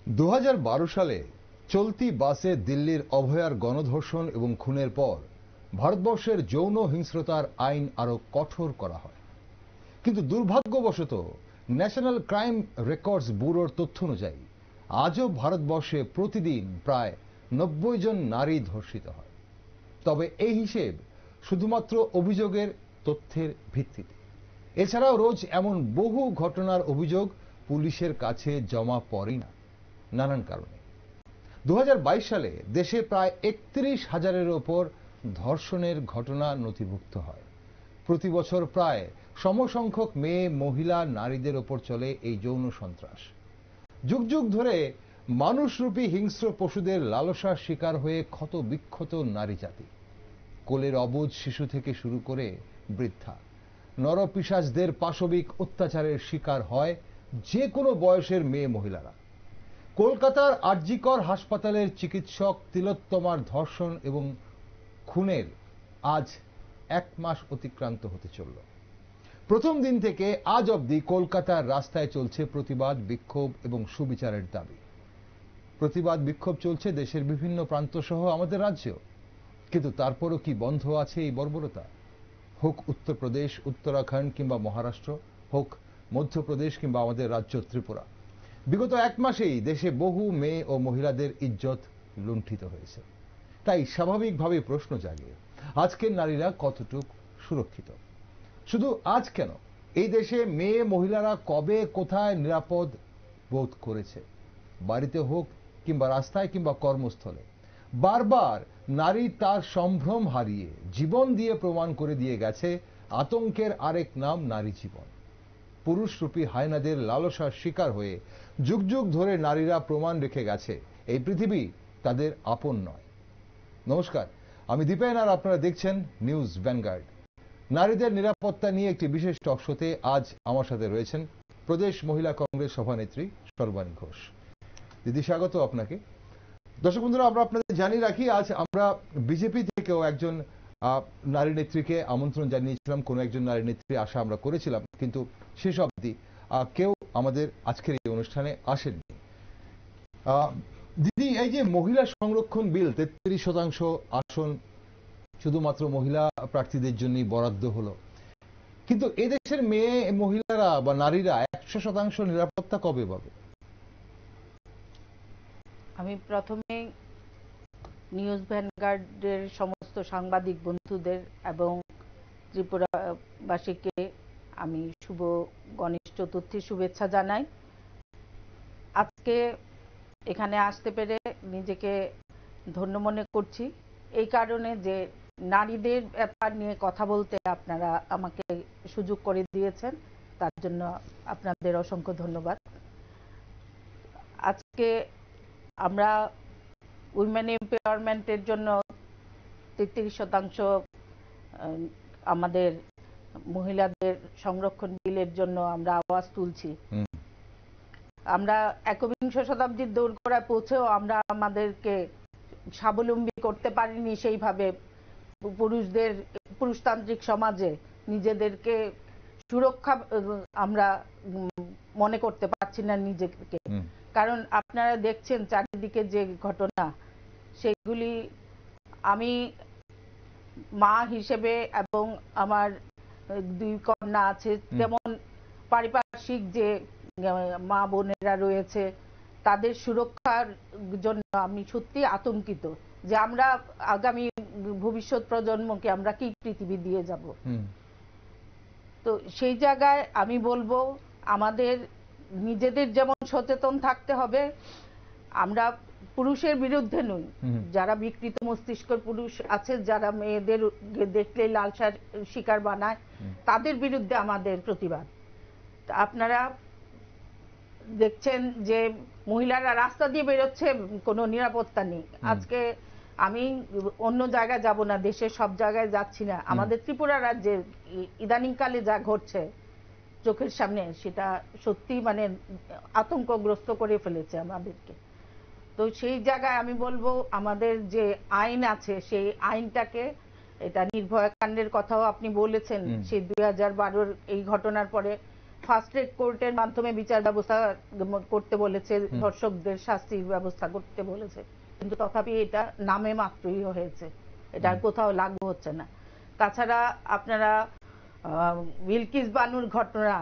2012 সালে চলতি বাসে দিল্লির অভয়ার গণধর্ষণ এবং খুনের পর ভারতবর্ষের যৌন হিংস্রতার আইন আরো কঠোর করা হয়। কিন্তু দুর্ভাগ্যবশত ন্যাশনাল ক্রাইম রেকর্ডস ব্যুরোর তথ্য অনুযায়ী আজও ভারতবর্ষে প্রতিদিন প্রায় 90 জন নারী ধর্ষিত হয়। তবে এই হিসেব শুধুমাত্র অভিযোগের তথ্যের ভিত্তিতে। এছাড়াও রোজ এমন বহু ঘটনার অভিযোগ পুলিশের কাছে জমা পড়ে না, নানান কারণে। 2022 সালে দেশে প্রায় 31,000-এর ওপর ধর্ষণের ঘটনা নথিভুক্ত হয়। প্রতি বছর প্রায় সমসংখ্যক মেয়ে, মহিলা, নারীদের ওপর চলে এই যৌন সন্ত্রাস। যুগ যুগ ধরে মানুষরূপী হিংস্র পশুদের লালসার শিকার হয়ে ক্ষত বিক্ষত নারী জাতি। কোলের অবুঝ শিশু থেকে শুরু করে বৃদ্ধা, নরপিশাচদের পাশবিক অত্যাচারের শিকার হয় যে কোনো বয়সের মেয়ে, মহিলারা। কলকাতার আরজিকর হাসপাতালের চিকিৎসক তিলোত্তমার ধর্ষণ এবং খুনের আজ 1 মাস অতিক্রান্ত হতে চলল। প্রথম দিন থেকে আজ অবধি কলকাতার রাস্তায় চলছে প্রতিবাদ, বিক্ষোভ এবং সুবিচারের দাবি। প্রতিবাদ, বিক্ষোভ চলছে দেশের বিভিন্ন প্রান্ত সহ আমাদের রাজ্যেও। কিন্তু তারপরও কি বন্ধ আছে এই বর্বরতা? হোক উত্তরপ্রদেশ, উত্তরাখণ্ড কিংবা মহারাষ্ট্র, হোক মধ্যপ্রদেশ কিংবা আমাদের রাজ্য ত্রিপুরা, বিগত 1 মাসেই দেশে বহু মেয়ে ও মহিলাদের ইজ্জত লুণ্ঠিত হয়েছে। তাই স্বাভাবিকভাবে প্রশ্ন জাগে, আজকের নারীরা কতটুকু সুরক্ষিত? শুধু আজ কেন, এই দেশে মেয়ে মহিলারা কবে কোথায় নিরাপদ বোধ করেছে? বাড়িতে হোক কিংবা রাস্তায় কিংবা কর্মস্থলে বারবার নারী তার সম্ভ্রম হারিয়ে জীবন দিয়ে প্রমাণ করে দিয়ে গেছে আতঙ্কের আরেক নাম নারী জীবন। পুরুষরূপী হায়নাদের লালসার শিকার হয়ে যুগ যুগ ধরে নারীরা প্রমাণ রেখে গেছে এই পৃথিবী তাদের আপন নয়। নমস্কার, আমি দীপেন আর আপনারা দেখছেন নিউজ ভ্যানগার্ড। নারীদের নিরাপত্তা নিয়ে একটি বিশেষ টক শোতে আজ আমার সাথে রয়েছেন প্রদেশ মহিলা কংগ্রেস সভানেত্রী সর্বাণী ঘোষ। দিদি, স্বাগত আপনাকে। দর্শক বন্ধুরা, আমরা আপনাদের জানিয়ে রাখি, আজ আমরা বিজেপি থেকেও একজন নারী নেত্রীকে আমন্ত্রণ জানিয়েছিলাম, কোন একজন নারী নেত্রী আশা আমরা করেছিলাম, কিন্তু শেষ অবধি কেউ আমাদের আজকের এই অনুষ্ঠানে আসেননি। দিদি, এই যে মহিলা সংরক্ষণ বিল, 33% আসন শুধুমাত্র মহিলা প্রার্থীদের জন্যই বরাদ্দ হলো, কিন্তু এদেশের মেয়ে মহিলারা বা নারীরা 100% নিরাপত্তা কবে পাবে? আমি প্রথমে নিউজ ভ্যানগার্ডের সমস্ত সাংবাদিক বন্ধুদের এবং ত্রিপুরাবাসীকে আমি শুভ গণেশ চতুর্থীর শুভেচ্ছা জানাই। আজকে এখানে আসতে পেরে নিজেকে ধন্য মনে করছি, এই কারণে যে নারীদের ব্যাপার নিয়ে কথা বলতে আপনারা আমাকে সুযোগ করে দিয়েছেন, তার জন্য আপনাদের অসংখ্য ধন্যবাদ। আজকে আমরা উইমেন এম্পাওয়ারমেন্টের জন্য 33% আমাদের মহিলাদের সংরক্ষণ বিলের জন্য আমরা আওয়াজ তুলছি। আমরা একবিংশ শতাব্দীর দোরগোড়ায় পৌঁছেও আমরা আমাদেরকে স্বাবলম্বী করতে পারিনি সেইভাবে। পুরুষতান্ত্রিক সমাজে নিজেদেরকে সুরক্ষা আমরা মনে করতে পারছি না নিজেকে। কারণ আপনারা দেখছেন চারিদিকে যে ঘটনা, সেগুলি আমি মা হিসেবে এবং আমার 2 কন্যা আছে, তেমন পারিপার্শ্বিক যে মা বোনেরা রয়েছে, তাদের সুরক্ষার জন্য আমি সত্যি আতঙ্কিত যে আমরা আগামী ভবিষ্যৎ প্রজন্মকে আমরা কি পৃথিবী দিয়ে যাব। তো সেই জায়গায় আমি বলবো, আমাদের নিজেদের যেমন সচেতন থাকতে হবে, আমরা পুরুষের বিরুদ্ধে নই। যারা বিকৃত মস্তিষ্কের পুরুষ আছে, যারা মেয়েদের দেখলে লালসার শিকার বানায়, তাদের বিরুদ্ধে আমাদের প্রতিবাদ। আপনারা দেখছেন যে মহিলারা রাস্তা দিয়ে বেরোচ্ছে, কোনো নিরাপত্তা নেই। আজকে আমি অন্য জায়গায় যাব না, দেশের সব জায়গায় যাচ্ছি না, আমাদের ত্রিপুরা রাজ্যে ইদানিংকালে যা ঘটছে চোখের সামনে, সেটা সত্যি মানে আতঙ্কগ্রস্ত করে ফেলেছে আমাদেরকে। তো সেই জায়গায় আমি বলবো, আমাদের যে আইন আছে সেই আইনটাকে, এটা নির্ভয়া কাণ্ডের কথাও আপনি বলেছেন, সেই 2012-র এই ঘটনার পরে ফাস্ট ট্র্যাক কোর্টের মাধ্যমে বিচার ব্যবস্থা করতে বলেছে, ধর্ষকদের শাস্তির ব্যবস্থা করতে বলেছে, কিন্তু তথাপি এটা নামে মাত্রই হয়েছে, এটা কোথাও লাগু হচ্ছে না। তাছাড়া আপনারা বিলকিস বানুর ঘটনা,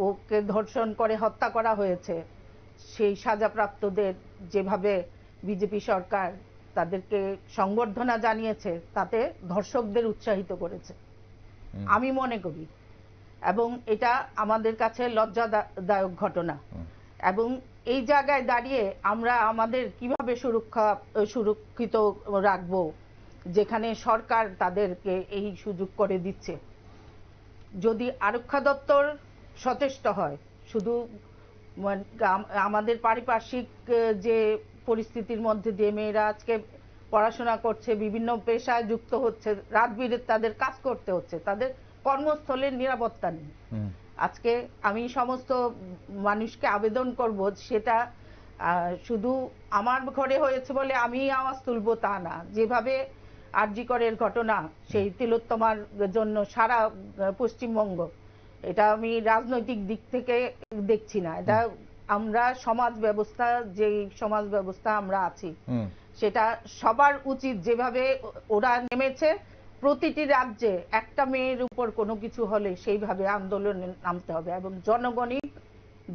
ওকে ধর্ষণ করে হত্যা করা হয়েছে, সেই সাজাপ্রাপ্তদের যেভাবে বিজেপি সরকার তাদেরকে সংবর্ধনা জানিয়েছে, তাতে ধর্ষকদের উৎসাহিত করেছে আমি মনে করি, এবং এটা আমাদের কাছে লজ্জাদায়ক ঘটনা। এবং এই জায়গায় দাঁড়িয়ে আমরা আমাদের কিভাবে সুরক্ষিত রাখবো, যেখানে সরকার তাদেরকে এই সুযোগ করে দিচ্ছে। যদি আরক্ষা দপ্তর সচেষ্ট হয়, শুধু আমাদের পারিপার্শ্বিক যে পরিস্থিতির মধ্যে দিয়ে মেয়েরা আজকে পড়াশোনা করছে, বিভিন্ন পেশায় যুক্ত হচ্ছে, রাত বিরেতে তাদের কাজ করতে হচ্ছে, তাদের কর্মস্থলের নিরাপত্তা নেই। আজকে আমি সমস্ত মানুষকে আবেদন করব, সেটা শুধু আমার ঘরে হয়েছে বলে আমি আওয়াজ তুলবো তা না। যেভাবে আরজি করের ঘটনা, সেই তিলোত্তমার জন্য সারা পশ্চিমবঙ্গ, এটা আমি রাজনৈতিক দিক থেকে দেখছি না, এটা আমরা সমাজ ব্যবস্থা, যে সমাজ ব্যবস্থা আমরা আছি, সেটা সবার উচিত, যেভাবে ওরা নেমেছে প্রতিটি রাজ্যে একটা মেয়ের উপর কোনো কিছু হলে সেইভাবে আন্দোলনে নামতে হবে। এবং জনগণই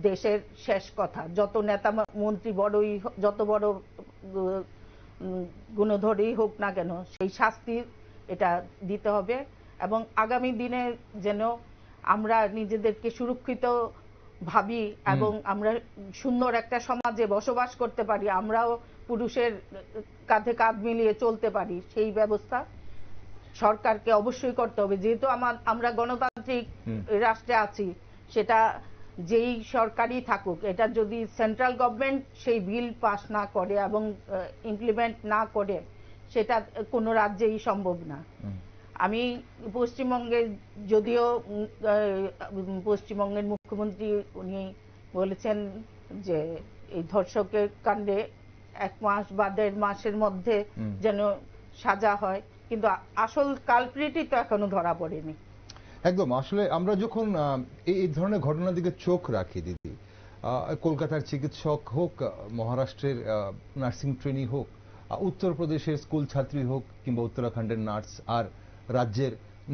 দেশের শেষ কথা, যত নেতা মন্ত্রী বড়ই, যত বড় গুণধরই হোক না কেন, সেই শাস্তি এটা দিতে হবে। এবং আগামী দিনে যেন আমরা নিজেদেরকে সুরক্ষিত ভাবি এবং আমরা সুন্দর একটা সমাজে বসবাস করতে পারি, আমরাও পুরুষের কাঁধে কাঁধ মিলিয়ে চলতে পারি, সেই ব্যবস্থা সরকারকে অবশ্যই করতে হবে। যেহেতু আমরা গণতান্ত্রিক রাষ্ট্রে আছি, সেটা যেই সরকারই থাকুক, এটা যদি সেন্ট্রাল গভর্নমেন্ট সেই বিল পাস না করে এবং ইমপ্লিমেন্ট না করে, সেটা কোনো রাজ্যেই সম্ভব না। আমি পশ্চিমবঙ্গে, যদিও পশ্চিমবঙ্গের মুখ্যমন্ত্রী উনি বলেছেন যে এই ধর্ষকের কাণ্ডে 1 মাস বা 1.5 মাসের মধ্যে যেন সাজা হয়, কিন্তু আসল কালপ্রিটই তো এখনো ধরা পড়েনি। একদম। আসলে আমরা যখন এই ধরনের ঘটনার দিকে চোখ রাখি দিদি, কলকাতার চিকিৎসক হোক, মহারাষ্ট্রের নার্সিং ট্রেনি হোক, উত্তরপ্রদেশের স্কুল ছাত্রী হোক, কিংবা উত্তরাখণ্ডের নার্স, আর রাজ্যের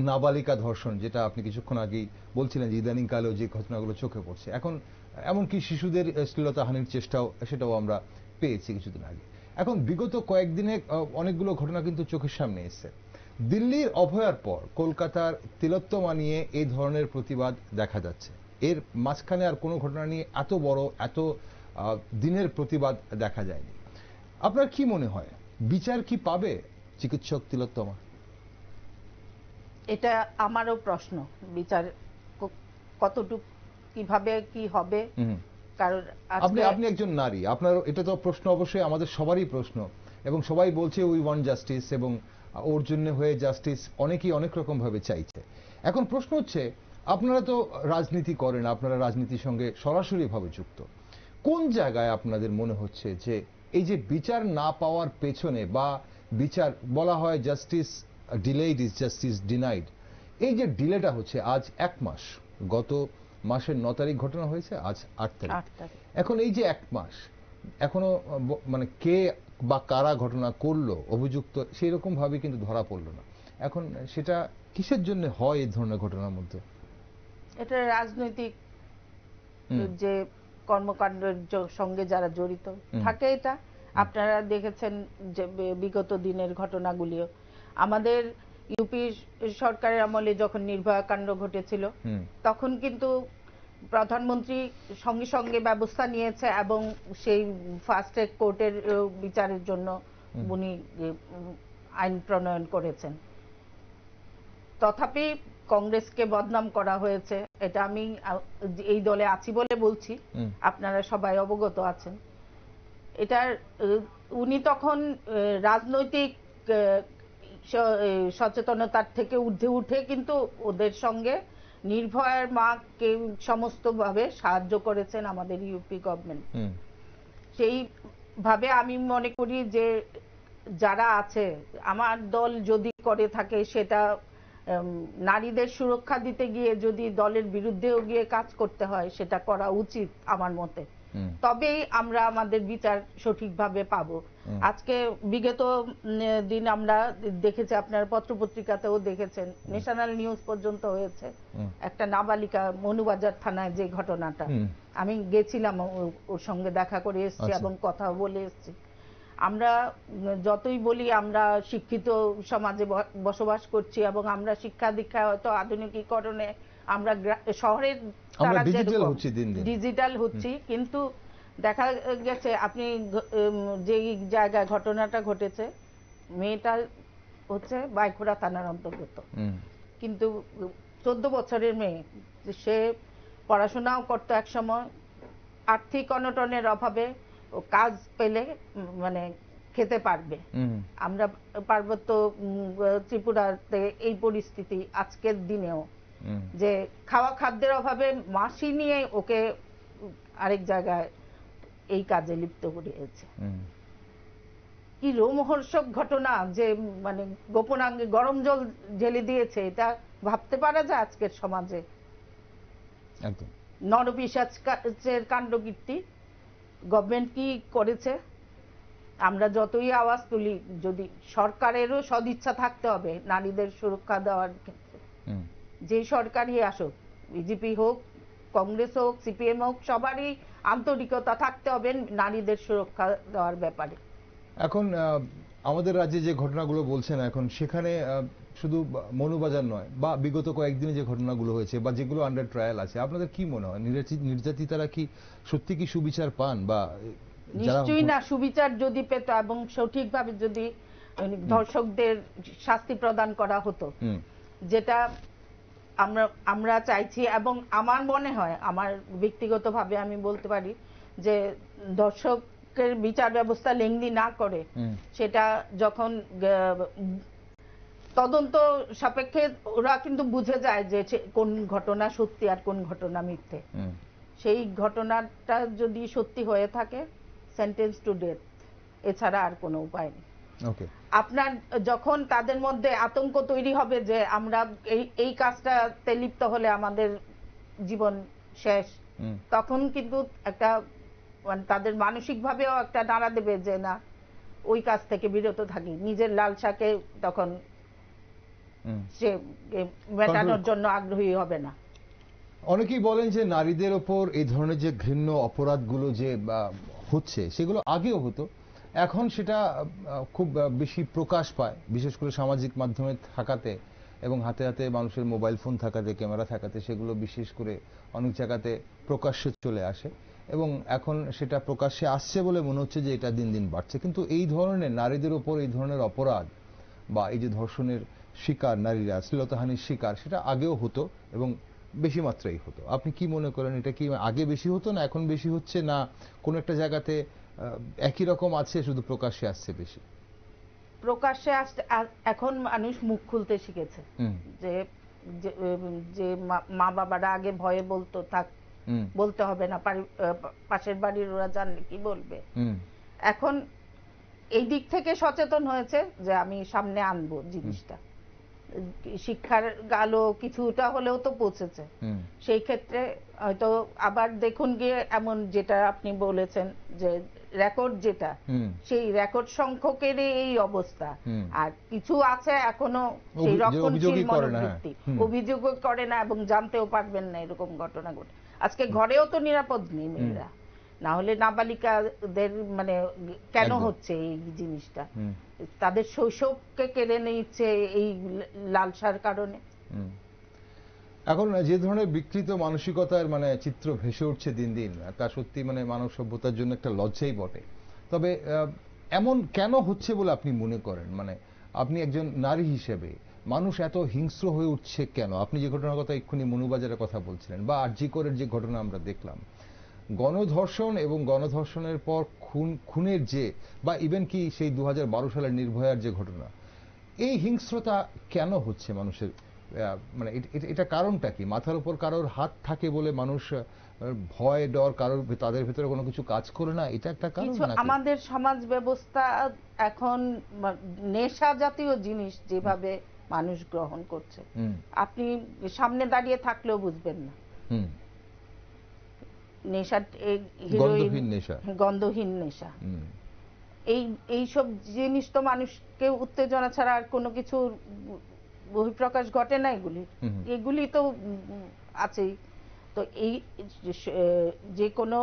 নাবালিকা ধর্ষণ, যেটা আপনি কিছুক্ষণ আগেই বলছিলেন যে ইদানিং কালেও যে ঘটনাগুলো চোখে পড়ছে, এখন এমনকি শিশুদের শ্লীলতাহানির চেষ্টাও, সেটাও আমরা পেয়েছি কিছুদিন আগে। এখন বিগত কয়েকদিনে অনেকগুলো ঘটনা কিন্তু চোখের সামনে এসেছে। দিল্লির অভয়ার পর কলকাতার তিলোত্তমা নিয়ে এই ধরনের প্রতিবাদ দেখা যাচ্ছে, এর মাঝখানে আর কোনো ঘটনা নিয়ে এত বড়, এত দিনের প্রতিবাদ দেখা যায়নি। আপনার কি মনে হয়, বিচার কি পাবে চিকিৎসক তিলোত্তমা? এটা আমারও প্রশ্ন, বিচার কতটুকু, কিভাবে কি হবে। কারণ আপনি একজন নারী, আপনার এটা তো প্রশ্ন অবশ্যই আমাদের সবারই প্রশ্ন, এবং সবাই বলছে উই ওয়ান্ট জাস্টিস, এবং ওর জন্য হয়ে জাস্টিস অনেকেই অনেক রকম ভাবে চাইছে। এখন প্রশ্ন হচ্ছে, আপনারা তো রাজনীতি করেন, আপনারা রাজনীতির সঙ্গে সরাসরি ভাবে যুক্ত, কোন জায়গায় আপনাদের মনে হচ্ছে যে এই যে বিচার না পাওয়ার পেছনে, বা বিচার বলা হয় justice delayed is justice denied, এই যে ডিলেটা হচ্ছে আজ 1 মাস, গত মাসের 9 তারিখ ঘটনা হয়েছে, আজ 8 তারিখ, এখন এই যে 1 মাস এখনো মানে কে বা কারা ঘটনা করলো, অভিযুক্ত সেই রকম ভাবে কিন্তু ধরা পড়লো না। এখন সেটা কিসের জন্য হয় এই ধরনের ঘটনার মধ্যে? এটা রাজনৈতিক যে কর্মকাণ্ডের সঙ্গে যারা জড়িত থাকে, এটা আপনারা দেখেছেন যে বিগত দিনের ঘটনাগুলিও। আমাদের ইউপি সরকারের আমলে যখন নির্ভয়া কাণ্ড ঘটেছিল, তখন কিন্তু প্রধানমন্ত্রী সঙ্গে সঙ্গে ব্যবস্থা নিয়েছে এবং সেই ফাস্ট ট্র্যাক কোর্টের বিচারের জন্য উনি আইন প্রণয়ন করেছেন। তথাপি কংগ্রেসকে বদনাম করা হয়েছে, এটা আমি এই দলে আছি বলে বলছি, আপনারা সবাই অবগত আছেন। এটার উনি তখন রাজনৈতিক সচেতনতার থেকে ঊর্ধ্বে উঠে কিন্তু ওদের সঙ্গে নির্ভয়ার মাকে সমস্তভাবে সাহায্য করেছেন আমাদের ইউপি গভর্নমেন্ট। সেইভাবে আমি মনে করি যে যারা আছে, আমার দল যদি করে থাকে সেটা নারীদের সুরক্ষা দিতে গিয়ে যদি দলের বিরুদ্ধেও গিয়ে কাজ করতে হয় সেটা করা উচিত আমার মতে, তবেই আমরা আমাদের বিচার সঠিকভাবে পাবো। আজকে বিগত দিন আমরা দেখেছি, আপনার পত্রপত্রিকাতেও দেখেছেন, ন্যাশনাল নিউজ পর্যন্ত হয়েছে, একটা নাবালিকা মনুবাজার থানায় যে ঘটনাটা, আমি গেছিলাম ওর সঙ্গে দেখা করে এসেছি এবং কথা বলে এসেছি। আমরা যতই বলি আমরা শিক্ষিত সমাজে বসবাস করছি এবং আমরা শিক্ষা দীক্ষা হয়তো আধুনিকীকরণে আমরা শহরের ডিজিটাল হচ্ছি, কিন্তু দেখা গেছে আপনি যে জায়গায় ঘটনাটা ঘটেছে মেয়েটা হচ্ছে বাইখোড়া থানার অন্তর্গত, কিন্তু 14 বছরের মেয়ে, সে পড়াশোনাও করতো এক সময়, আর্থিক অনটনের অভাবে ও কাজ পেলে মানে খেতে পারবে। আমরা পার্বত্য ত্রিপুরাতে এই পরিস্থিতি আজকের দিনেও, যে খাওয়া খাদ্যের অভাবে মাসি নিয়ে ওকে আরেক জায়গায় এই কাজে লিপ্ত করিয়েছে। কি রোমহর্ষক ঘটনা, যে মানে গোপনাঙ্গে গরম জল ঢেলে দিয়েছে, এটা ভাবতে পারা যায় আজকের সমাজে? নরপিশাচের কাণ্ডকীর্তি গভর্নমেন্ট কি করেছে? আমরা যতই আওয়াজ তুলি, যদি সরকারেরও সদিচ্ছা থাকতে হবে নারীদের সুরক্ষা দেওয়ার ক্ষেত্রে, যে সরকারই আসুক, বিজেপি হোক, কংগ্রেস হোক, সিপিএম হোক, সবারই আন্তরিকতা থাকতে হবে নারীদের সুরক্ষা দেওয়ার ব্যাপারে। এখন আমাদের রাজ্যে যে ঘটনাগুলো বলছেন, এখন সেখানে শুধু মনুবাজার নয় বা বিগত কয়েকদিনে যে ঘটনাগুলো হয়েছে বা যেগুলো আন্ডার ট্রায়াল আছে, আপনাদের কি মনে হয় নির্যাতিতারা কি সত্যি কি সুবিচার পান? বা নিশ্চয়ই না। সুবিচার যদি পেত এবং সঠিকভাবে যদি ধর্ষকদের শাস্তি প্রদান করা হতো, যেটা আমরা চাইছি, এবং আমার মনে হয়, আমার ব্যক্তিগতভাবে আমি বলতে পারি যে ধর্ষকের বিচার ব্যবস্থা লেংদি না করে সেটা যখন তদন্ত সাপেক্ষে ওরা কিন্তু বুঝে যায় যে কোন ঘটনা সত্যি আর কোন ঘটনা মিথ্যে। সেই ঘটনাটা যদি সত্যি হয়ে থাকে, সেন্টেন্স টু ডেথ, এছাড়া আর কোনো উপায় নেই। আপনার যখন তাদের মধ্যে আতঙ্ক তৈরি হবে যে আমরা এই কাজটাতে লিপ্ত হলে আমাদের জীবন শেষ, তখন কিন্তু একটা তাদের মানসিক ভাবেও একটা নাড়া দেবে যে না, ওই কাজ থেকে বিরত থাকি, নিজের লালসাকে তখন সে মেটানোর জন্য আগ্রহী হবে না। অনেকেই বলেন যে নারীদের ওপর এই ধরনের যে ঘৃণ্য অপরাধগুলো যে হচ্ছে, সেগুলো আগেও হতো, এখন সেটা খুব বেশি প্রকাশ পায়, বিশেষ করে সামাজিক মাধ্যমে থাকাতে এবং হাতে হাতে মানুষের মোবাইল ফোন থাকাতে, ক্যামেরা থাকাতে সেগুলো বিশেষ করে অনেক জায়গাতে প্রকাশ্যে চলে আসে এবং এখন সেটা প্রকাশ্যে আসছে বলে মনে হচ্ছে যে এটা দিন দিন বাড়ছে। কিন্তু এই ধরনের নারীদের ওপর এই ধরনের অপরাধ বা এই যে ধর্ষণের শিকার নারীরা, শ্লীলতাহানির শিকার, সেটা আগেও হতো এবং বেশি মাত্রাই হতো। আপনি কি মনে করেন, এটা কি আগে বেশি হতো না এখন বেশি হচ্ছে, না কোন একটা জায়গাতে একই রকম আছে, শুধু প্রকাশ্যে আসছে বেশি? প্রকাশ্যে আসতে এখন মানুষ মুখ খুলতে শিখেছে, যে যে মা বাবারা আগে ভয়ে বলতো থাক, বলতে হবে না, পাশের বাড়ির ওরা জানলে কি বলবে, এখন এই দিক থেকে সচেতন হয়েছে যে আমি সামনে আনবো জিনিসটা। শিক্ষার আলো কিছুটা হলেও তো পৌঁছেছে। সেই ক্ষেত্রে হয়তো আবার দেখুন গিয়ে এমন, যেটা আপনি বলেছেন যে রেকর্ড, যেটা সেই রেকর্ড সংখ্যকের এই অবস্থা, আর কিছু আছে এখনো সেই রক্ষণশীল মনোবৃত্তি, অভিযোগ করে না এবং জানতেও পারবেন না এরকম ঘটনা ঘটে। আজকে ঘরেও তো নিরাপদ নেই মেয়েরা, না হলে নাবালিকাদের মানে কেন হচ্ছে এই জিনিসটা? তাদের শৈশবকে কেড়ে নিচ্ছে এই লালসার কারণে। এখন যে ধরনের বিকৃত মানসিকতার মানে চিত্র ভেসে উঠছে দিন দিন, তা সত্যি মানে মানব সভ্যতার জন্য একটা লজ্জাই বটে। তবে এমন কেন হচ্ছে বলে আপনি মনে করেন? মানে আপনি একজন নারী হিসেবে মানুষ এত হিংস্র হয়ে উঠছে কেন? আপনি যে ঘটনার কথা এক্ষুনি মনুবাজারের কথা বলছিলেন, বা আরজি করের যে ঘটনা আমরা দেখলাম, গণধর্ষণ এবং গণধর্ষণের পর খুনের যে, বা ইভেন কি সেই 2012 সালের নির্ভয়ার যে ঘটনা, এই হিংস্রতা কেন হচ্ছে মানুষের? মানে এটা কারণটা কি? মাথার উপর কারোর হাত থাকে বলে মানুষ ভয় ডর, কারোর তাদের ভেতরে কোনো কিছু কাজ করে না, এটা একটা কারণ? আমাদের সমাজ ব্যবস্থা এখন নেশা জাতীয় জিনিস যেভাবে মানুষ গ্রহণ করছে। আপনি সামনে দাঁড়িয়ে থাকলেও বুঝবেন না। নেশা, গন্ধহীন নেশা, গন্ধহীন নেশা। এইসব জিনিস তো মানুষকে উত্তেজনা ছাড়া আর কোনো কিছু বহিঃপ্রকাশ ঘটে না। এগুলি তো আছেই। তো এই যে কোনো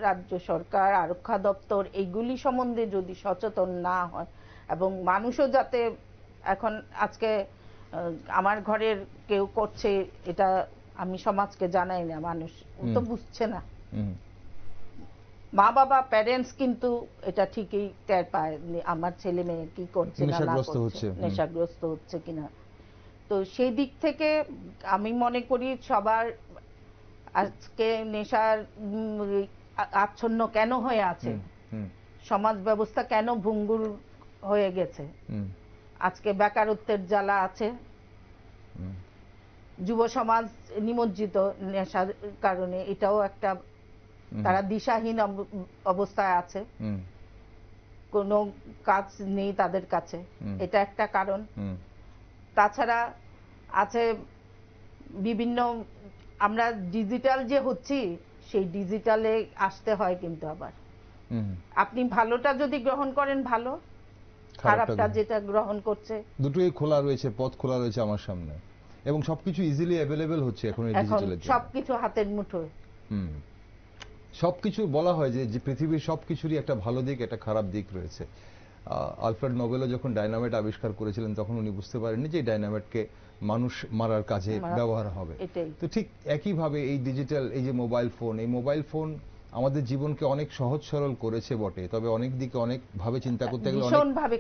রাজ্য সরকার, আরক্ষা দপ্তর এইগুলি সম্বন্ধে যদি সচেতন না হয়, এবং মানুষও যাতে, এখন আজকে আমার ঘরের কেউ করছে এটা, আমি সমাজকে জানাই না, মানুষ তো বুঝছে না। মা বাবা, প্যারেন্টস কিন্তু এটা ঠিকই টের পায় আমার ছেলে মেয়ে কি করছে না করছে, নেশাগ্রস্ত হচ্ছে কিনা। তো সেই দিক থেকে আমি মনে করি সবার আজকে নেশার আচ্ছন্ন কেন হয়ে আছে, সমাজ ব্যবস্থা কেন ভঙ্গুর হয়ে গেছে, আজকে বেকারত্বের জ্বালা আছে, যুব সমাজ নিমজ্জিত নেশার কারণে, এটাও একটা, তারা দিশাহীন অবস্থায় আছে, কোনো কাজ নেই তাদের কাছে, এটা একটা কারণ। তাছাড়া আছে বিভিন্ন, আমরা ডিজিটাল যে হচ্ছি, সেই ডিজিটালে আসতে হয় কিন্তু আবার আপনি ভালোটা যদি গ্রহণ করেন ভালো, খারাপটা যেটা গ্রহণ করছে, দুটোই খোলা রয়েছে, পথ খোলা রয়েছে আমার সামনে, এবং সবকিছু ইজিলি অ্যাভেলেবল হচ্ছে এখন এই ডিজিটালের জন্য। সবকিছু হাতের মুঠোয়। সবকিছু বলা হয় যে পৃথিবীর সবকিছুরই একটা ভালো দিক, একটা খারাপ দিক রয়েছে। আলফ্রেড নোবেলও যখন ডায়নামাইট আবিষ্কার করেছিলেন তখন উনি বুঝতে পারেননি যে ডায়নামাইটকে মানুষ মারার কাজে ব্যবহার হবে। তো ঠিক একইভাবে এই ডিজিটাল, এই যে মোবাইল ফোন, এই মোবাইল ফোন আমাদের জীবনকে অনেক সহজ সরল করেছে বটে, তবে অনেক দিকে অনেক ভাবে চিন্তা করতে গেলে ভীষণভাবে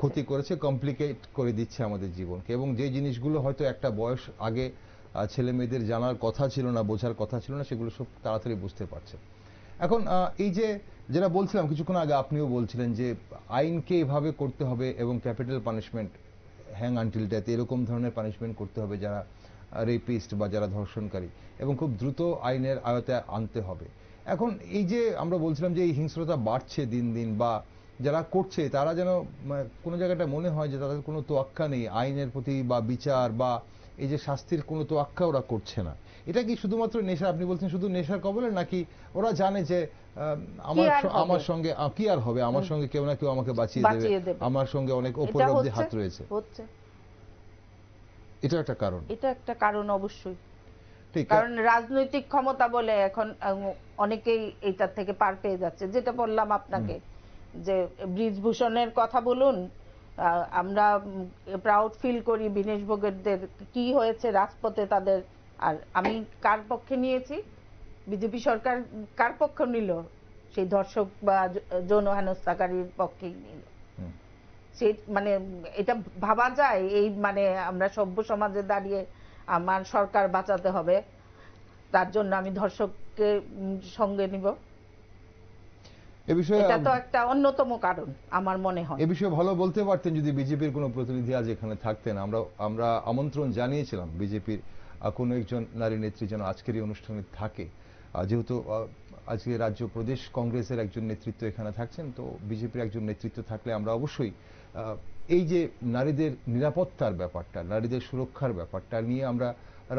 ক্ষতি করেছে, কমপ্লিকেট করে দিচ্ছে আমাদের জীবনকে। এবং যে জিনিসগুলো হয়তো একটা বয়স আগে ছেলে মেয়েদের জানার কথা ছিল না, বোঝার কথা ছিল না, সেগুলো সব তাড়াতাড়ি বুঝতে পারছে এখন। এই যে যেটা বলছিলাম কিছুক্ষণ আগে, আপনিও বলছিলেন যে আইনকে এভাবে করতে হবে এবং capital punishment, hang until death, এরকম ধরনের পানিশমেন্ট করতে হবে যারা রেপিস্ট বা যারা ধর্ষণকারী, এবং খুব দ্রুত আইনের আয়তায় আনতে হবে। এখন এই যে আমরা বলছিলাম যে এই হিংস্রতা বাড়ছে দিন দিন, বা যারা করছে তারা যেন কোনো জায়গাটা মনে হয় যে তাদের কোনো তোয়াক্কা নেই আইনের প্রতি, বা বিচার বা এই যে শাস্তির কোনো তোয়াক্কা ওরা করছে না। এটা কি শুধুমাত্র নেশা, আপনি বলছেন শুধু নেশার কবলে, নাকি ওরা জানে যে আমার সঙ্গে কি আর হবে, আমার সঙ্গে কেউ না কেউ আমাকে বাঁচিয়ে দেবে, আমার সঙ্গে অনেক ওপর অব্দি হাত রয়েছে? এটা একটা কারণ, এটা একটা কারণ অবশ্যই। কারণ রাজনৈতিক ক্ষমতা বলে এখন অনেকেই এইটার থেকে পার পেয়ে যাচ্ছে। যেটা বললাম আপনাকে, যে ব্রিজভূষণের কথা বলুন, আমরা প্রাউড ফিল করি বিনেশ বগেরদের কি হয়েছে রাজপথে তাদের, আর আমি কার পক্ষে নিয়েছি, বিজেপি সরকার কার পক্ষ নিল, সেই ধর্ষক বা যৌন হেনস্থাকারীর পক্ষেই নিল। সে মানে এটা ভাবা যায়, এই মানে আমরা সভ্য সমাজে দাঁড়িয়ে আমার সরকার বাঁচাতে হবে, তার জন্য আমি ধর্ষককে সঙ্গে নিব? এটা তো একটা অন্যতম কারণ আমার মনে হয়। এ বিষয়ে ভালো বলতে পারতেন যদি বিজেপির কোনো প্রতিনিধি আজ এখানে থাকতেন। আমরা আমন্ত্রণ জানিয়েছিলাম বিজেপির কোনো একজন নারী নেত্রী যেন আজকের এই অনুষ্ঠানে থাকে, যেহেতু আজকে রাজ্য প্রদেশ কংগ্রেসের একজন নেতৃত্ব এখানে থাকছেন, তো বিজেপির একজন নেতৃত্ব থাকলে আমরা অবশ্যই এই যে নারীদের নিরাপত্তার ব্যাপারটা, নারীদের সুরক্ষার ব্যাপারটা নিয়ে আমরা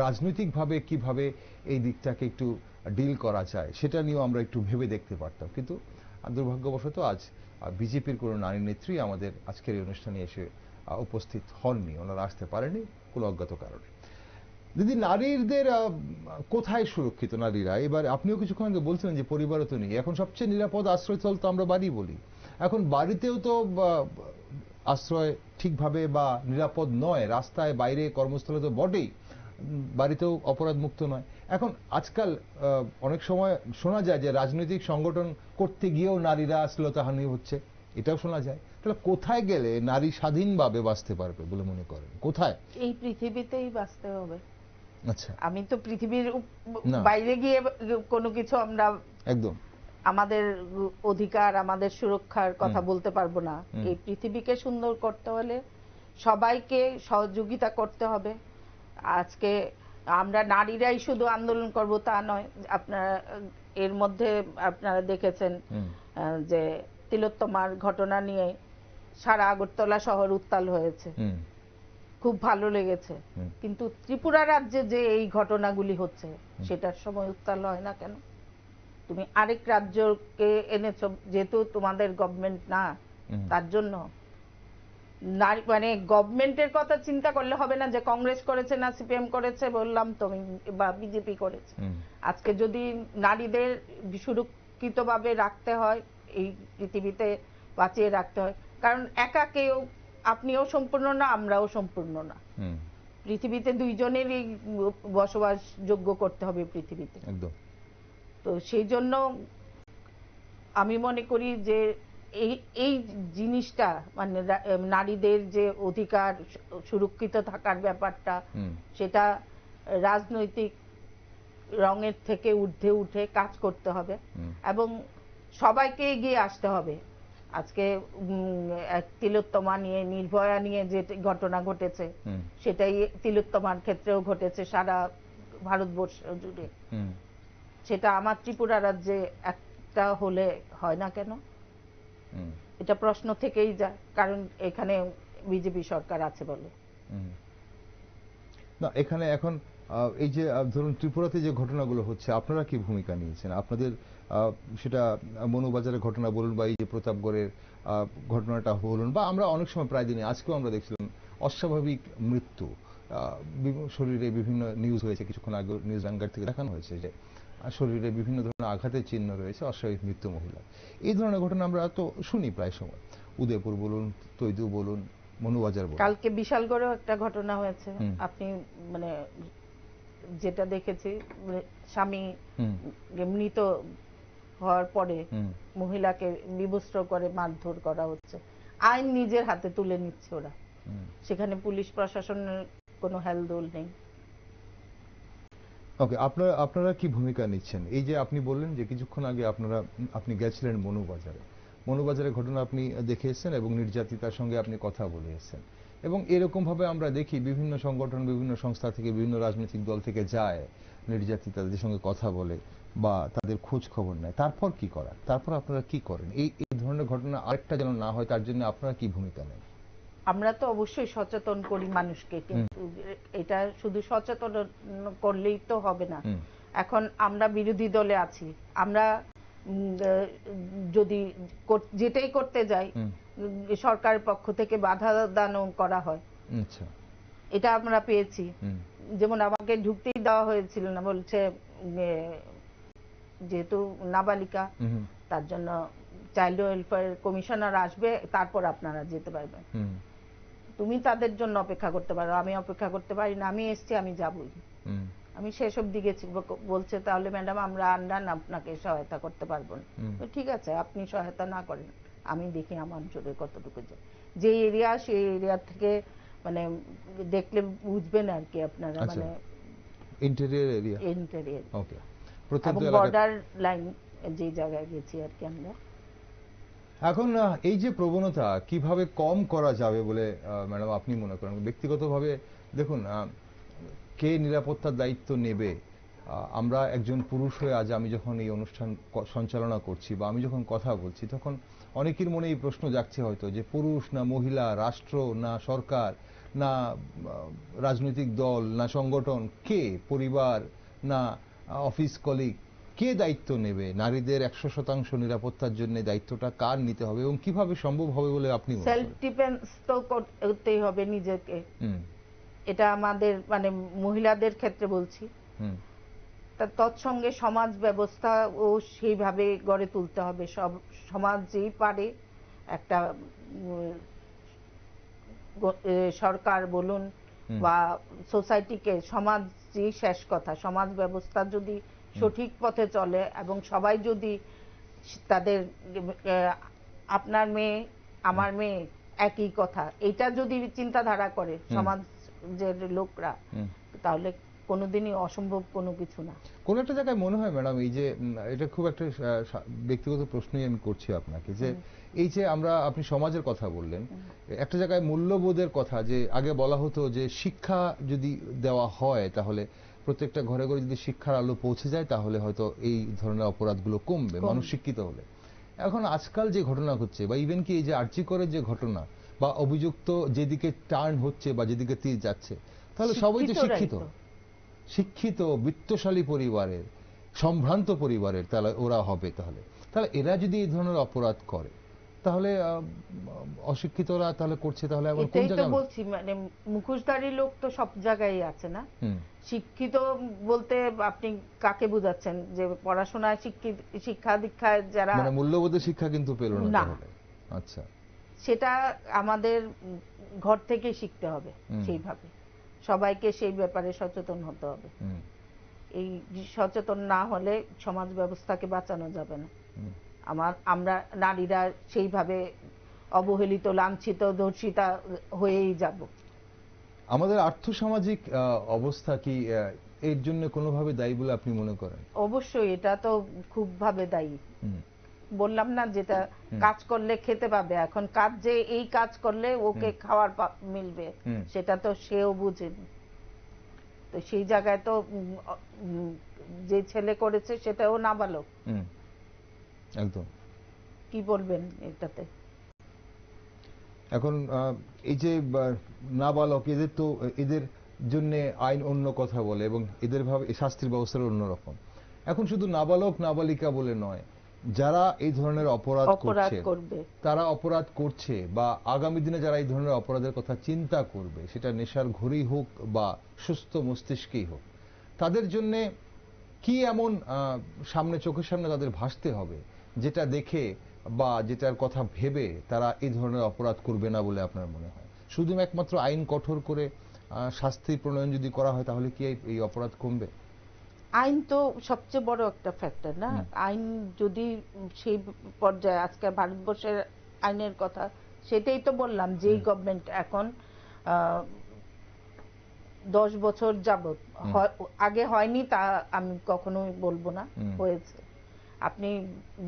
রাজনৈতিকভাবে কিভাবে এই দিকটাকে একটু ডিল করা যায় সেটা নিয়েও আমরা একটু ভেবে দেখতে পারতাম। কিন্তু দুর্ভাগ্যবশত আজ বিজেপির কোনো নারী নেত্রী আমাদের আজকের এই অনুষ্ঠানে এসে উপস্থিত হননি, ওনারা আসতে পারেনি কোনো অজ্ঞাত কারণে। দিদি, নারীদের কোথায় সুরক্ষিত নারীরা? এবার আপনিও কিছুক্ষণ আগে বলছিলেন যে পরিবারও তো নেই, এখন সবচেয়ে নিরাপদ আশ্রয়স্থল তো আমরা বাড়ি বলি, এখন বাড়িতেও তো আশ্রয় ঠিকভাবে বা নিরাপদ নয়, রাস্তায় বাইরে কর্মস্থলে তো বটেই, বাড়িতেও অপরাধ মুক্ত নয়। এখন আজকাল অনেক সময় শোনা যায় যে রাজনৈতিক সংগঠন করতে গিয়েও নারীরা শ্লীলতাহানি হচ্ছে, এটাও শোনা যায়। তাহলে কোথায় গেলে নারী স্বাধীনভাবে বাঁচতে পারবে বলে মনে করেন? কোথায়? এই পৃথিবীতেই বাঁচতে হবে। আচ্ছা, আমি তো পৃথিবীর বাইরে গিয়ে কোনো কিছু আমরা একদম আমাদের অধিকার, আমাদের সুরক্ষার কথা বলতে পারবো না। এই পৃথিবীকে সুন্দর করতে হলে সবাইকে সহযোগিতা করতে হবে। আজকে আমরা নারীরাই শুধু আন্দোলন করব তা নয়। আপনারা এর মধ্যে আপনারা দেখেছেন যে তিলোত্তমার ঘটনা নিয়ে সারা আগরতলা শহর উত্তাল হয়েছে। খুব ভালো লেগেছে, কিন্তু ত্রিপুরা রাজ্যে যে এই ঘটনাগুলি হচ্ছে সেটার সময় উত্তাল হয় না কেন? তুমি আরেক রাজ্যকে এনেছো, যেহেতু তোমাদের গভর্নমেন্ট না, তার জন্য মানে গভর্নমেন্টের কথা চিন্তা করলে হবে না যে কংগ্রেস করেছে না সিপিএম করেছে, বললাম তুমি, বা বিজেপি করেছে। আজকে যদি নারীদের সুরক্ষিতভাবে রাখতে হয়, এই পৃথিবীতে বাঁচিয়ে রাখতে হয়, কারণ একা কেউ, আপনিও সম্পূর্ণ না, আমরাও সম্পূর্ণ না। পৃথিবীতে দুইজনেরই বসবাসযোগ্য করতে হবে পৃথিবীতে। একদম। তো সেই জন্য আমি মনে করি যে এই জিনিসটা, মানে নারীদের যে অধিকার, সুরক্ষিত থাকার ব্যাপারটা, সেটা রাজনৈতিক রঙের থেকে ঊর্ধ্বে উঠে কাজ করতে হবে এবং সবাইকে এগিয়ে আসতে হবে। আজকে তিলোত্তমা নিয়ে, নির্ভয়া নিয়ে যে ঘটনা ঘটেছে, সেটাই তিলোত্তমার ক্ষেত্রেও ঘটেছে সারা ভারতবর্ষ জুড়ে। সেটা আমার ত্রিপুরা রাজ্যে একটা হলে হয় না কেন? এটা প্রশ্ন থেকেই যায়, কারণ এখানে বিজেপি সরকার আছে বলে। না, এখানে এখন এই যে ধরুন ত্রিপুরাতে যে ঘটনাগুলো হচ্ছে, আপনারা কি ভূমিকা নিয়েছেন? আপনাদের সেটা মনুবাজারের ঘটনা বলুন, বা এই যে প্রতাপগড়ের ঘটনাটা বলুন, বা আমরা অনেক সময় প্রায় দিনে, আজকেও আমরা দেখছিলাম অস্বাভাবিক মৃত্যু, শরীরে বিভিন্ন নিউজ হয়েছে, কিছুক্ষণ আগে নিউজ অ্যাঙ্কার থেকে দেখানো হয়েছে যে শরীরে বিভিন্ন ধরনের আঘাতের চিহ্ন রয়েছে, অস্বাভাবিক মৃত্যু মহিলা। এই ধরনের ঘটনা আমরা তো শুনি প্রায় সময়, উদয়পুর বলুন, তৈদু বলুন, মনুবাজার বলুন। কালকে বিশালগড়েও একটা ঘটনা হয়েছে, আপনি মানে যেটা দেখেছি, স্বামী মৃত হওয়ার পরে মহিলাকে বিবস্ত্র করে মারধর করা হচ্ছে, আইন নিজের হাতে তুলে নিচ্ছে ওরা, সেখানে পুলিশ প্রশাসনের কোনো হেলদোল নেই। ওকে, আপনারা কি ভূমিকা নিচ্ছেন? এই যে আপনি বললেন যে কিছুক্ষণ আগে আপনি গেছিলেন মনুবাজারের ঘটনা আপনি দেখে এসেছেন এবং নির্যাতিতার সঙ্গে আপনি কথা বলে এসেছেন, এবং এরকম ভাবে আমরা দেখি বিভিন্ন সংগঠন, বিভিন্ন সংস্থা থেকে, বিভিন্ন রাজনৈতিক দল থেকে যায়, নির্যাতিতাদের সঙ্গে কথা বলে বা তাদের খোঁজ খবর নেয়। তারপর কি করার? তারপর আপনারা কি করেন? এই ধরনের ঘটনা আরেকটা যেন না হয়, তার জন্য আপনারা কি ভূমিকা নেন? আমরা তো অবশ্যই সচেতন করি মানুষকে, কিন্তু এটা শুধু সচেতন করলেই তো হবে না। এখন আমরা বিরোধী দলে আছি, আমরা যদি যেটাই করতে যাই সরকারের পক্ষ থেকে বাধা দানও করা হয়, এটা আমরা পেয়েছি। যেমন আমাকে ঢুকতেই দেওয়া হয়েছিল না, বলছে যেহেতু নাবালিকা, তার জন্য চাইল্ড ওয়েলফেয়ার কমিশনার আসবে, তারপর আপনারা যেতে পারবেন। তুমি তাদের জন্য অপেক্ষা করতে পারো, আমি অপেক্ষা করতে পারি না, আমি এসছি, আমি যাবই। আমি শেষ অবধি গেছি। বলছে তাহলে ম্যাডাম আমরা আন্ডান আপনাকে সহায়তা করতে পারবো না। ঠিক আছে, আপনি সহায়তা না করেন, আমি দেখি আমার জোরে কতটুকু যায়। যে এরিয়া, সেই এরিয়া থেকে মানে দেখলে বুঝবেন আর কি আপনারা, মানে ইন্টেরিয়র এরিয়া, ওকে, বর্ডার লাইন যে জায়গায় গেছি আর কি আমরা। এখন এই যে প্রবণতা কিভাবে কম করা যাবে বলে ম্যাডাম আপনি মনে করেন? ব্যক্তিগতভাবে দেখুন, কে নিরাপত্তার দায়িত্ব নেবে? আমরা একজন পুরুষ হয়ে আজ আমি যখন এই অনুষ্ঠান সঞ্চালনা করছি বা আমি যখন কথা বলছি, তখন অনেকের মনে এই প্রশ্ন জাগছে হয়তো যে পুরুষ না মহিলা, রাষ্ট্র না সরকার, না রাজনৈতিক দল, না সংগঠন, কে, পরিবার না অফিস কলিগ, কে দায়িত্ব নেবে? নারীদের 100% নিরাপত্তার জন্য দায়িত্বটা কার নিতে হবে এবং কিভাবে সম্ভব হবে বলে আপনি মনে করেন? সেলফ ডিফেন্স তো করতেই হবে নিজেকে। এটা আমাদের মানে মহিলাদের ক্ষেত্রে বলছি। তৎসঙ্গে সমাজ ব্যবস্থা ও সেইভাবে গড়ে তুলতে হবে। সব সমাজ যেই পারে, একটা সরকার বলুন বা সোসাইটিকে, সমাজই শেষ কথা, সমাজ ব্যবস্থা যদি সঠিক পথে চলে এবং সবাই যদি তাদের আপনার মেয়ে আমার মেয়ে একই কথা, এটা যদি চিন্তাধারা করে সমাজের লোকরা, তাহলে কোনোদিনই অসম্ভব কোনো কিছু না। কোন একটা জায়গায় মনে হয় ম্যাডাম, এই যে এটা খুব একটা ব্যক্তিগত প্রশ্নই আমি করছি আপনাকে, যে এই যে আপনি সমাজের কথা বললেন, একটা জায়গায় মূল্যবোধের কথা, যে আগে বলা হতো যে শিক্ষা যদি দেওয়া হয়, তাহলে প্রত্যেকটা ঘরে ঘরে যদি শিক্ষার আলো পৌঁছে যায়, তাহলে হয়তো এই ধরনের অপরাধগুলো কমবে, মানুষ শিক্ষিত হলে। এখন আজকাল যে ঘটনা হচ্ছে, বা ইভেন কি এই যে আরজি করের যে ঘটনা, বা অভিযুক্ত যেদিকে টার্ন হচ্ছে বা যেদিকে তীর যাচ্ছে, তাহলে সবাই তো শিক্ষিত, শিক্ষিত বিত্তশালী পরিবারের, সম্ভ্রান্ত পরিবারের, তাহলে ওরা হবে। তাহলে তাহলে এরা যদি এই ধরনের অপরাধ করে, তাহলে অশিক্ষিতরা তাহলে করছে, তাহলে আবার কোন জায়গায়? এটাই তো বলছি, মানে মুখোশধারী লোক তো সব জায়গায় আছে না। শিক্ষিত বলতে আপনি কাকে বোঝাচ্ছেন? যে পড়াশোনায় শিক্ষিত, শিক্ষা দীক্ষায় যারা, মানে মূল্যবোধের শিক্ষা কিন্তু পেল না তাহলে? আচ্ছা, সেটা আমাদের ঘর থেকে শিখতে হবে, সেইভাবে সবাইকে সেই ব্যাপারে সচেতন হতে হবে। এই সচেতন না হলে সমাজ ব্যবস্থাকে বাঁচানো যাবে না। আমরা নারীরা সেইভাবে অবহেলিত, লাঞ্ছিত, ধর্ষিতা হয়েই যাব। আমাদের আর্থসামাজিক অবস্থা কি এর জন্য কোনোভাবে দায়ী বলে আপনি মনে করেন? অবশ্যই, এটা তো খুব ভাবে দায়ী। বললাম না, যেটা কাজ করলে খেতে পাবে, এখন কাজ যে এই কাজ করলে ওকে খাওয়ার মিলবে, সেটা তো সেও বুঝেনি। তো সেই জায়গায় তো যে ছেলে করেছে সেটাও নাবালক। একদম। কি বলবেন এটাতে? এখন এই যে নাবালক, এদের তো এদের জন্য আইন অন্য কথা বলে এবং এদের ভাবে শাস্তির ব্যবস্থা অন্যরকম। এখন শুধু নাবালক নাবালিকা বলে নয়, যারা এই ধরনের অপরাধ করবে, তারা অপরাধ করছে বা আগামী দিনে যারা এই ধরনের অপরাধের কথা চিন্তা করবে, সেটা নেশার ঘড়ি হোক বা সুস্থ মস্তিষ্কেই হোক, তাদের জন্য কি এমন সামনে, চোখের সামনে তাদের ভাসতে হবে যেটা দেখে বা যেটার কথা ভেবে তারা এই ধরনের অপরাধ করবে না বলে আপনার মনে হয়? শুধু একমাত্র আইন কঠোর করে শাস্তি প্রণয়ন যদি করা হয়, তাহলে কি এই অপরাধ কমবে? আইন তো সবচেয়ে বড় একটা ফ্যাক্টর না। আইন যদি সেই পর্যায়ে, আজকে ভারতবর্ষের আইনের কথা সেটাই তো বললাম, যেই গভর্নমেন্ট এখন 10 বছর যাবত, আগে হয়নি তা আমি কখনোই বলবো না, হয়েছে। আপনি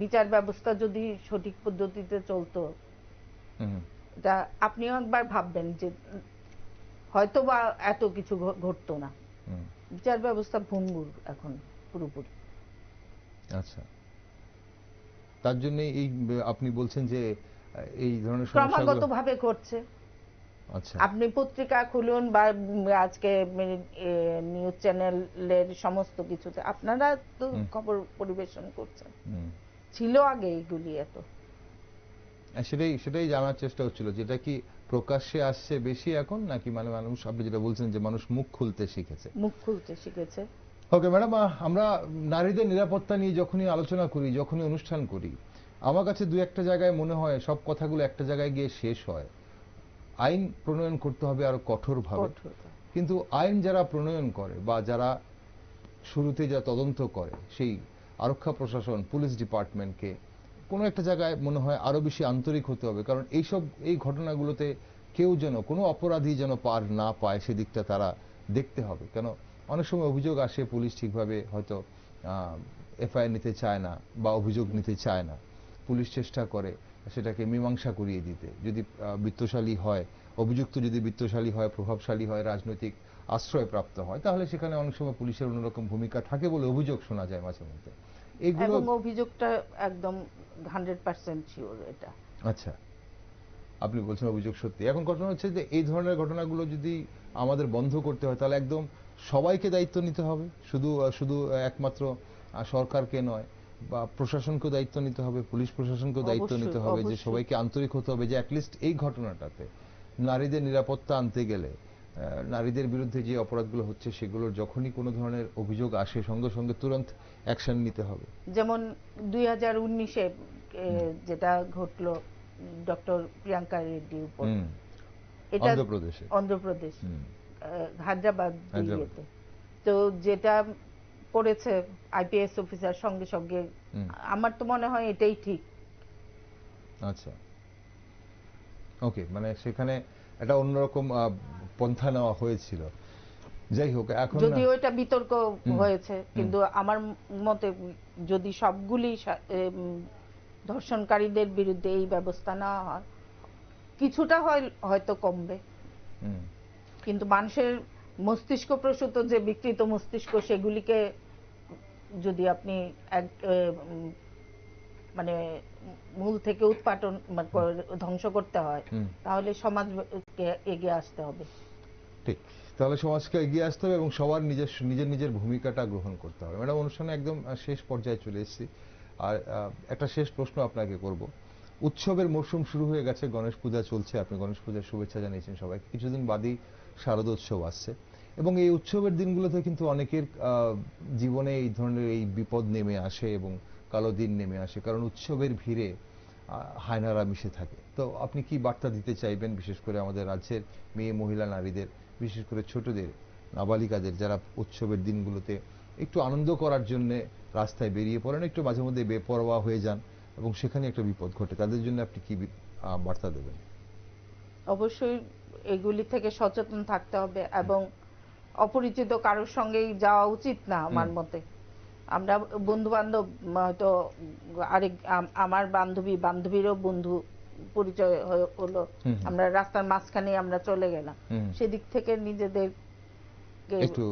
বিচার ব্যবস্থা যদি সঠিক পদ্ধতিতে চলতো, এটা আপনিও একবার ভাববেন যে হয়তো বা এত কিছু ঘটতো না। বিচার ব্যবস্থা ভঙ্গুর এখন পুরোপুরি। আচ্ছা, তার জন্য এই আপনি বলছেন যে এই ধরনের ক্রমাগতভাবে ঘটছে। আচ্ছা, আপনি পত্রিকা খুলুন বা আজকে নিউজ চ্যানেলের সমস্ত কিছুতে আপনারা তো খবর পরিবেশন করছেন, ছিল আগে এগুলি এত? সেটাই জানার চেষ্টা হচ্ছিল, যেটা কি প্রকাশ্যে আসছে বেশি এখন, নাকি মানে মানুষ, আপনি যেটা বলছেন যে মানুষ মুখ খুলতে শিখেছে? ওকে ম্যাডাম, আমরা নারীদের নিরাপত্তা নিয়ে যখনই আলোচনা করি, যখনই অনুষ্ঠান করি, আমার কাছে দু একটা জায়গায় মনে হয় সব কথাগুলো একটা জায়গায় গিয়ে শেষ হয়। আইন প্রণয়ন করতে হবে আরো কঠোরভাবে, কিন্তু আইন যারা প্রণয়ন করে বা যারা শুরুতে যা তদন্ত করে, সেই আরক্ষা প্রশাসন, পুলিশ ডিপার্টমেন্টকে কোনো একটা জায়গায় মনে হয় আরো বেশি আন্তরিক হতে হবে। কারণ এই ঘটনাগুলোতে কেউ যেন, কোনো অপরাধী যেন পার না পায়, সেদিকটা তারা দেখতে হবে। কেন অনেক সময় অভিযোগ আসে, পুলিশ ঠিকভাবে হয়তো এফআইআর নিতে চায় না বা অভিযোগ নিতে চায় না, পুলিশ চেষ্টা করে সেটাকে মীমাংসা করিয়ে দিতে। যদি বিত্তশালী হয়, অভিযুক্ত যদি বিত্তশালী হয়, প্রভাবশালী হয়, রাজনৈতিক আশ্রয়প্রাপ্ত হয়, তাহলে সেখানে অনেক সময় পুলিশের অন্যরকম ভূমিকা থাকে বলে অভিযোগ শোনা যায় মাঝে মধ্যে। এবং অভিযোগটা একদম 100% শিওর এটা। আচ্ছা, আপনি বলছেন অভিযোগ সত্যি। এখন ঘটনা হচ্ছে যে এই ধরনের ঘটনাগুলো যদি আমাদের বন্ধ করতে হয়, তাহলে একদম সবাইকে দায়িত্ব নিতে হবে, শুধু একমাত্র সরকারকে নয়, বা প্রশাসনকে দায়িত্ব নিতে হবে, পুলিশ প্রশাসনকে দায়িত্ব নিতে হবে, যে সবাইকে আন্তরিক হতে হবে, যে অ্যাটলিস্ট এই ঘটনাটাতে নারীদের নিরাপত্তা আনতে গেলে, নারীদের বিরুদ্ধে যে অপরাধগুলো হচ্ছে সেগুলোর যখনই কোনো ধরনের অভিযোগ আসে, সঙ্গে সঙ্গে তুরন্ত অ্যাকশন নিতে হবে। যেমন 2019-এ যেটা ঘটলো ডক্টর প্রিয়াঙ্কা রেড্ডির উপর, এটা অন্ধ্রপ্রদেশ হায়দ্রাবাদ দিল্লিতে, তো যেটা করেছে আইপিএস অফিসার, সঙ্গে সঙ্গে আমার তো মনে হয় এটাই ঠিক। আচ্ছা, ওকে, মানে সেখানে একটা অন্যরকম পন্থা নেওয়া হয়েছিল। যাই হোক, এখন যদিও এটা বিতর্ক হয়েছে, কিন্তু আমার মতে যদি সবগুলি ধর্ষণকারীদের বিরুদ্ধে এই ব্যবস্থা নেওয়া হয়, কিছুটা হয়তো কমবে। কিন্তু মানুষের মস্তিষ্ক প্রসূত যে বিকৃত মস্তিষ্ক, সেগুলিকে যদি আপনি মানে মূল থেকে উৎপাটন ধ্বংস করতে হয়, তাহলে সমাজকে এগিয়ে আসতে হবে। ঠিক, তাহলে সমাজকে এগিয়ে আসতে হবে এবং সবার নিজের নিজের নিজের ভূমিকাটা গ্রহণ করতে হবে। ম্যাডাম, অনুষ্ঠানে একদম শেষ পর্যায়ে চলে এসেছি, আর একটা শেষ প্রশ্ন আপনাকে করব। উৎসবের মরশুম শুরু হয়ে গেছে, গণেশ পূজা চলছে, আপনি গণেশ পূজার শুভেচ্ছা জানিয়েছেন সবাইকে। কিছুদিন বাদেই শারদোৎসব আসছে এবং এই উৎসবের দিনগুলোতে কিন্তু অনেকের জীবনে এই ধরনের এই বিপদ নেমে আসে এবং কালো দিন নেমে আসে, কারণ উৎসবের ভিড়ে হায়নারা মিশে থাকে। তো আপনি কি বার্তা দিতে চাইবেন বিশেষ করে আমাদের রাজ্যের মেয়ে মহিলা নারীদের, বিশেষ করে ছোটদের, নাবালিকাদের, যারা উৎসবের দিনগুলোতে একটু আনন্দ করার জন্য রাস্তায় বেরিয়ে পড়েন, একটু মাঝে মধ্যে বেপরোয়া হয়ে যান এবং সেখানে একটা বিপদ ঘটে, তাদের জন্য আপনি কি বার্তা দেবেন? অবশ্যই এগুলি থেকে সচেতন থাকতে হবে এবং অপরিচিত কারোর সঙ্গেই যাওয়া উচিত না আমার মতে। আমরা বন্ধু বান্ধব, হয়তো আরেক আমার বান্ধবীরও বন্ধু পরিচয় হলো, আমরা রাস্তার মাঝখানে আমরা চলে গেলাম, সেদিক থেকে নিজেদেরকে একটু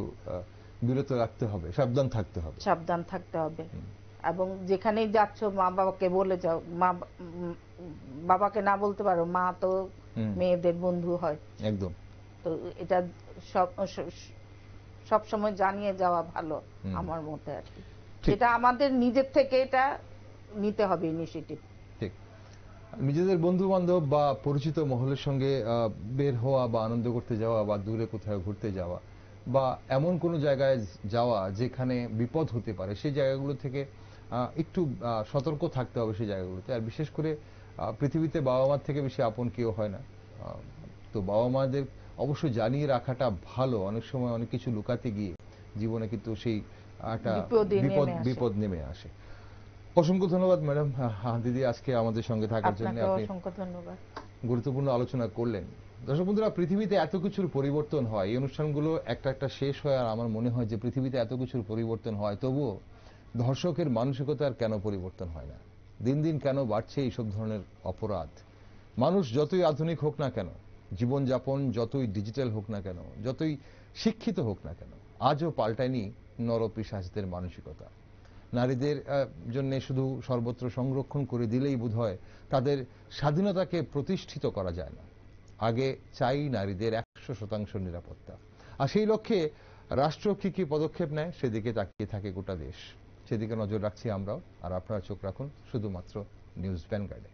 বিরত রাখতে হবে, সাবধান থাকতে হবে। এবং যেখানেই যাচ্ছ মা বাবাকে বলে যাও, বাবাকে না বলতে পারো, মা তো মেয়েদের বন্ধু হয় একদম। তো এটা সব সময় জানিয়ে যাওয়া ভালো আমার মতে আর কি। সেটা আমাদের নিজের থেকে এটা নিতে হবে ইনিশিয়েটিভ। ঠিক, নিজেদের বন্ধু বান্ধব বা পরিচিত মহলের সঙ্গে বের হওয়া বা আনন্দ করতে যাওয়া বা দূরে কোথাও ঘুরতে যাওয়া বা এমন কোনো জায়গায় যাওয়া যেখানে বিপদ হতে পারে, সেই জায়গাগুলো থেকে একটু সতর্ক থাকতে হবে সেই জায়গাগুলোতে। আর বিশেষ করে পৃথিবীতে বাবা মার থেকে বেশি আপন কেউ হয় না, তো বাবা মাদের অবশ্যই জানিয়ে রাখাটা ভালো। অনেক সময় অনেক কিছু লুকাতে গিয়ে জীবনে কিন্তু সেই একটা বিপদ নেমে আসে। অসংখ্য ধন্যবাদ ম্যাডাম, দিদি, আজকে আমাদের সঙ্গে থাকার জন্য। আপনি অসংখ্য ধন্যবাদ, গুরুত্বপূর্ণ আলোচনা করলেন। দর্শক বন্ধুরা, পৃথিবীতে এত কিছুর পরিবর্তন হয়, এই অনুষ্ঠানগুলো একটা একটা শেষ হয়, আর আমার মনে হয় যে পৃথিবীতে এত কিছুর পরিবর্তন হয়, তবুও ধর্ষকের মানসিকতার কেন পরিবর্তন হয় না? দিন দিন কেন বাড়ছে এইসব ধরনের অপরাধ? মানুষ যতই আধুনিক হোক না কেন, জীবনযাপন যতই ডিজিটাল হোক না কেন, যতই শিক্ষিত হোক না কেন, আজও পাল্টায়নি নরপিশাচদের মানসিকতা। নারীদের জন্য শুধু সর্বত্র সংরক্ষণ করে দিলেই বোধহয় তাদের স্বাধীনতাকে প্রতিষ্ঠিত করা যায় না। আগে চাই নারীদের 100% নিরাপত্তা, আর সেই লক্ষ্যে রাষ্ট্র কি কি পদক্ষেপ নেয় সেদিকে তাকিয়ে থাকে গোটা দেশ। সেদিকে নজর রাখছি আমরাও, আর আপনারা চোখ রাখুন শুধুমাত্র নিউজ ভ্যানগার্ডে।